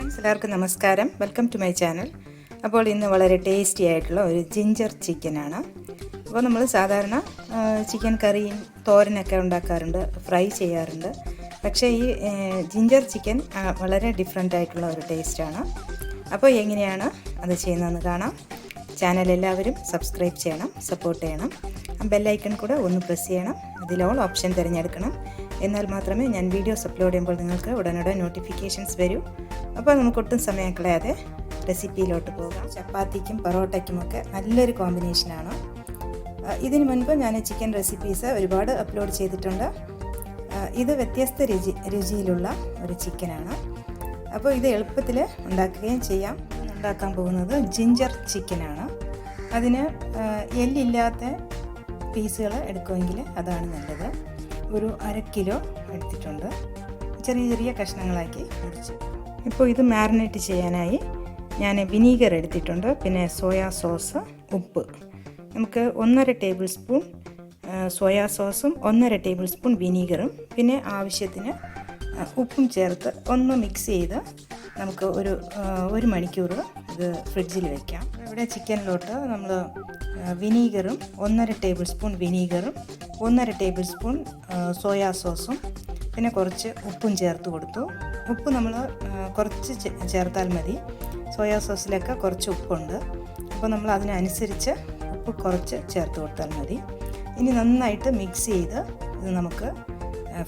Friends എല്ലാവർക്കും നമസ്കാരം. Welcome to my channel. അപ്പോൾ ഇന്ന് വളരെ ടേസ്റ്റി ആയിട്ടുള്ള ഒരു ജിഞ്ചർ ചിക്കനാണ്. അപ്പോൾ നമ്മൾ സാധാരണ ചിക്കൻ കറിയും തോരനൊക്കെ ഉണ്ടാക്കാറുണ്ട്, ഫ്രൈ ചെയ്യാറുണ്ട്. പക്ഷേ ഈ ജിഞ്ചർ ചിക്കൻ വളരെ ഡിഫറെൻ്റ് ആയിട്ടുള്ള ഒരു ടേസ്റ്റാണ്. അപ്പോൾ എങ്ങനെയാണ് അത് ചെയ്യുന്നതെന്ന് കാണാം. ചാനൽ എല്ലാവരും സബ്സ്ക്രൈബ് ചെയ്യണം, സപ്പോർട്ട് ചെയ്യണം. ബെല്ലൈക്കൺ കൂടെ ഒന്ന് പ്രസ് ചെയ്യണം. അതിൽ ഓൾ ഓപ്ഷൻ തിരഞ്ഞെടുക്കണം. എന്നാൽ മാത്രമേ ഞാൻ വീഡിയോസ് അപ്ലോഡ് ചെയ്യുമ്പോൾ നിങ്ങൾക്ക് ഉടനടെ നോട്ടിഫിക്കേഷൻസ് വരൂ. അപ്പോൾ നമുക്കൊട്ടും സമയം കളയാതെ റെസിപ്പിയിലോട്ട് പോകാം. ചപ്പാത്തിക്കും പൊറോട്ടയ്ക്കുമൊക്കെ നല്ലൊരു കോമ്പിനേഷനാണ്. ഇതിന് മുൻപ് ഞാൻ ചിക്കൻ റെസിപ്പീസ് ഒരുപാട് അപ്ലോഡ് ചെയ്തിട്ടുണ്ട്. ഇത് വ്യത്യസ്ത രുചിയിലുള്ള ഒരു ചിക്കനാണ്. അപ്പോൾ ഇത് എളുപ്പത്തിൽ ഉണ്ടാക്കുകയും ചെയ്യാം. ഉണ്ടാക്കാൻ പോകുന്നത് ജിഞ്ചർ ചിക്കനാണ്. അതിന് എല്ലില്ലാത്ത പീസുകൾ എടുക്കുമെങ്കിൽ അതാണ് നല്ലത്. ഒരു 1/2 കിലോ എടുത്തിട്ടുണ്ട്. ചെറിയ ചെറിയ കഷ്ണങ്ങളാക്കി മുറിച്ച്. ഇപ്പോൾ ഇത് മാരിനേറ്റ് ചെയ്യാനായി ഞാൻ വിനീഗർ എടുത്തിട്ടുണ്ട്. പിന്നെ സോയാ സോസ്, ഉപ്പ്. നമുക്ക് 1.5 ടേബിൾ സ്പൂൺ സോയാ സോസും 1.5 ടേബിൾ സ്പൂൺ വിനീഗറും പിന്നെ ആവശ്യത്തിന് ഉപ്പും ചേർത്ത് ഒന്ന് മിക്സ് ചെയ്ത് നമുക്ക് ഒരു മണിക്കൂർ ഇത് ഫ്രിഡ്ജിൽ വയ്ക്കാം. ഇവിടെ ചിക്കനിലോട്ട് നമ്മൾ വിനീഗറും 1.5 ടേബിൾ സ്പൂൺ വിനീഗറും 1.5 ടേബിൾ സ്പൂൺ സോയാ സോസും പിന്നെ കുറച്ച് ഉപ്പും ചേർത്ത് കൊടുത്തു. ഉപ്പ് നമ്മൾ കുറച്ച് ചേർത്താൽ മതി. സോയാ സോസിലൊക്കെ കുറച്ച് ഉപ്പുണ്ട്. അപ്പോൾ നമ്മൾ അതിനനുസരിച്ച് ഉപ്പ് കുറച്ച് ചേർത്ത് കൊടുത്താൽ മതി. ഇനി നന്നായിട്ട് മിക്സ് ചെയ്ത് ഇത് നമുക്ക്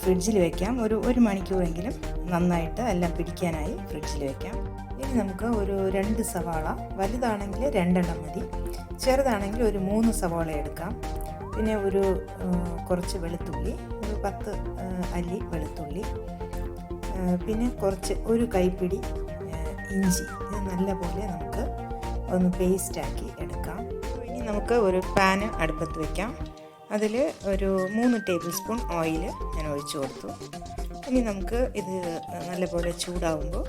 ഫ്രിഡ്ജിൽ വയ്ക്കാം. ഒരു മണിക്കൂറെങ്കിലും നന്നായിട്ട് എല്ലാം പിടിക്കാനായി ഫ്രിഡ്ജിൽ വയ്ക്കാം. ഇനി നമുക്ക് ഒരു 2 സവാള, വലുതാണെങ്കിൽ 2 എണ്ണം മതി, ചെറുതാണെങ്കിൽ ഒരു 3 സവാള എടുക്കാം. പിന്നെ കുറച്ച് വെളുത്തുള്ളി, ഒരു 10 അല്ലി വെളുത്തുള്ളി, പിന്നെ ഒരു കൈപ്പിടി ഇഞ്ചി. ഇത് നല്ലപോലെ നമുക്ക് ഒന്ന് പേസ്റ്റാക്കി എടുക്കാം. ഇനി നമുക്ക് ഒരു പാന് അടുപ്പത്ത് വയ്ക്കാം. അതിൽ ഒരു 3 ടേബിൾ സ്പൂൺ ഓയിൽ ഞാൻ ഒഴിച്ചു കൊടുത്തു. ഇനി നമുക്ക് ഇത് നല്ലപോലെ ചൂടാവുമ്പോൾ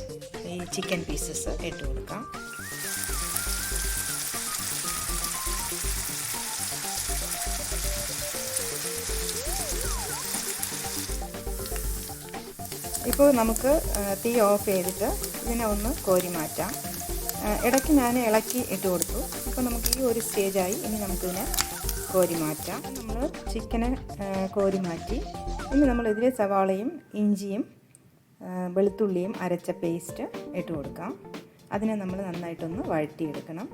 ഈ ചിക്കൻ പീസസ് ഇട്ട് കൊടുക്കാം. ഇപ്പോൾ നമുക്ക് തീ ഓഫ് ചെയ്തിട്ട് ഇതിനെ ഒന്ന് കോരി മാറ്റാം. ഇടയ്ക്ക് ഞാൻ ഇളക്കി ഇട്ട് കൊടുത്തു. ഇപ്പോൾ നമുക്ക് ഈ ഒരു സ്റ്റേജായി. ഇനി നമുക്കിതിനെ കോരി മാറ്റാം. നമ്മൾ ചിക്കന് കോരി മാറ്റി. ഇനി നമ്മളിതിൽ സവാളയും ഇഞ്ചിയും വെളുത്തുള്ളിയും അരച്ച പേസ്റ്റ് ഇട്ട് കൊടുക്കാം. അതിനെ നമ്മൾ നന്നായിട്ടൊന്ന് വഴറ്റിയെടുക്കണം.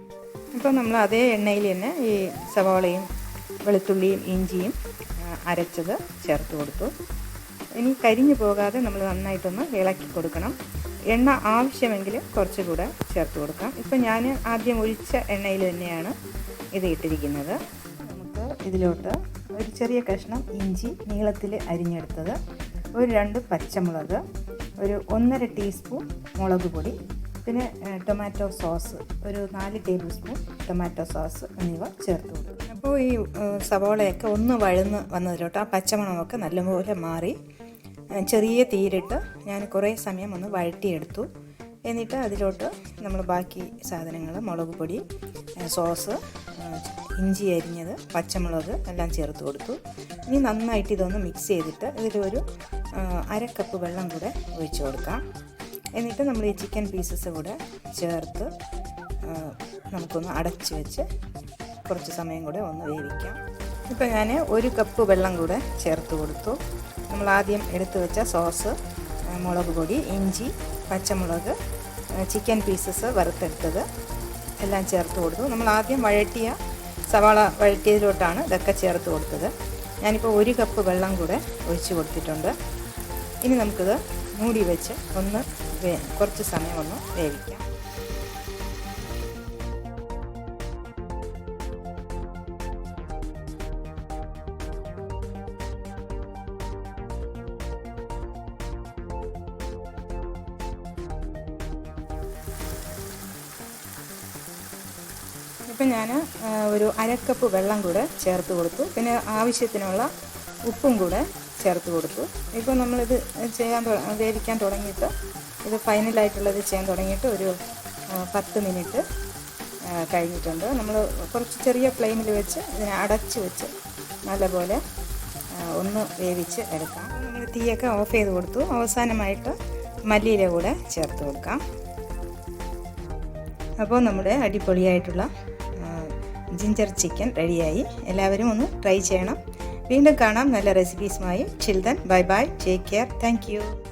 ഇപ്പോൾ നമ്മൾ അതേ എണ്ണയിൽ തന്നെ ഈ സവാളയും വെളുത്തുള്ളിയും ഇഞ്ചിയും അരച്ചത് ചേർത്ത് കൊടുത്തു. ഇനി കരിഞ്ഞു പോകാതെ നമ്മൾ നന്നായിട്ടൊന്ന് ഇളക്കി കൊടുക്കണം. എണ്ണ ആവശ്യമെങ്കിൽ കുറച്ചുകൂടെ ചേർത്ത് കൊടുക്കാം. ഇപ്പോൾ ഞാൻ ആദ്യം ഒഴിച്ച എണ്ണയിൽ തന്നെയാണ് ഇത് ഇട്ടിരിക്കുന്നത്. നമുക്ക് ഇതിലോട്ട് ഒരു ചെറിയ കഷ്ണം ഇഞ്ചി നീളത്തിൽ അരിഞ്ഞെടുത്തത്, 2 പച്ചമുളക്, 1.5 ടീസ്പൂൺ മുളക് പൊടി, പിന്നെ tomato sauce 4 table spoon tomato sauce എന്നിവ ചേർത്ത് കൊടുക്കും. അപ്പോൾ ഈ സവോളയൊക്കെ ഒന്ന് വഴന്ന് വന്നതിലോട്ട് ആ പച്ചമണമൊക്കെ നല്ലപോലെ മാറി ചെറിയ തീയിലിട്ട് ഞാൻ കുറേ സമയം ഒന്ന് വഴറ്റിയെടുത്തു. എന്നിട്ട് അതിലോട്ട് നമ്മൾ ബാക്കി സാധനങ്ങൾ, മുളക് പൊടി, സോസ്, ഇഞ്ചി അരിഞ്ഞത്, പച്ചമുളക് എല്ലാം ചേർത്ത് കൊടുത്തു. ഇനി നന്നായിട്ട് ഇതൊന്ന് മിക്സ് ചെയ്തിട്ട് ഇതിലൊരു 1/2 കപ്പ് വെള്ളം കൂടെ ഒഴിച്ചു കൊടുക്കാം. എന്നിട്ട് നമ്മൾ ഈ ചിക്കൻ പീസസ് കൂടെ ചേർത്ത് നമുക്കൊന്ന് അടച്ച് വെച്ച് കുറച്ച് സമയം കൂടെ ഒന്ന് വേവിക്കാം. ഇപ്പോൾ ഞാൻ 1 കപ്പ് വെള്ളം കൂടെ ചേർത്ത് കൊടുത്തു. നമ്മൾ ആദ്യം എടുത്തു വെച്ച സോസ്, മുളക് പൊടി, ഇഞ്ചി, പച്ചമുളക്, ചിക്കൻ പീസസ് വറുത്തെടുത്തത് എല്ലാം ചേർത്ത് കൊടുത്തു. നമ്മൾ ആദ്യം സവാള വഴറ്റിയതിലോട്ടാണ് ഇതൊക്കെ ചേർത്ത് കൊടുത്തത്. ഞാനിപ്പോൾ 1 കപ്പ് വെള്ളം കൂടെ ഒഴിച്ച് കൊടുത്തിട്ടുണ്ട്. ഇനി നമുക്കിത് മൂടി വെച്ച് കുറച്ച് സമയം ഒന്ന് വേവിക്കാം. ഇപ്പം ഞാൻ ഒരു 1/2 കപ്പ് വെള്ളം കൂടെ ചേർത്ത് കൊടുത്തു. പിന്നെ ആവശ്യത്തിനുള്ള ഉപ്പും കൂടെ ചേർത്ത് കൊടുത്തു. ഇപ്പോൾ നമ്മളിത് വേവിക്കാൻ തുടങ്ങിയിട്ട്, ഇത് ഫൈനലായിട്ടുള്ളത് ചെയ്യാൻ തുടങ്ങിയിട്ട് ഒരു 10 മിനിറ്റ് കഴിഞ്ഞിട്ടുണ്ട്. നമ്മൾ കുറച്ച് ചെറിയ ഫ്ലെയിമിൽ വെച്ച് ഇതിനെ അടച്ച് വെച്ച് നല്ലപോലെ ഒന്ന് വേവിച്ച് എടുക്കാം. നമ്മൾ തീയൊക്കെ ഓഫ് ചെയ്ത് കൊടുത്തു. അവസാനമായിട്ട് മല്ലിയില കൂടെ ചേർത്ത് കൊടുക്കാം. അപ്പോൾ നമ്മുടെ അടിപൊളിയായിട്ടുള്ള ജിഞ്ചർ ചിക്കൻ റെഡിയായി. എല്ലാവരും ഒന്ന് ട്രൈ ചെയ്യണം. വീണ്ടും കാണാം നല്ല റെസിപ്പീസുമായി. Till then bye bye, take care, thank U.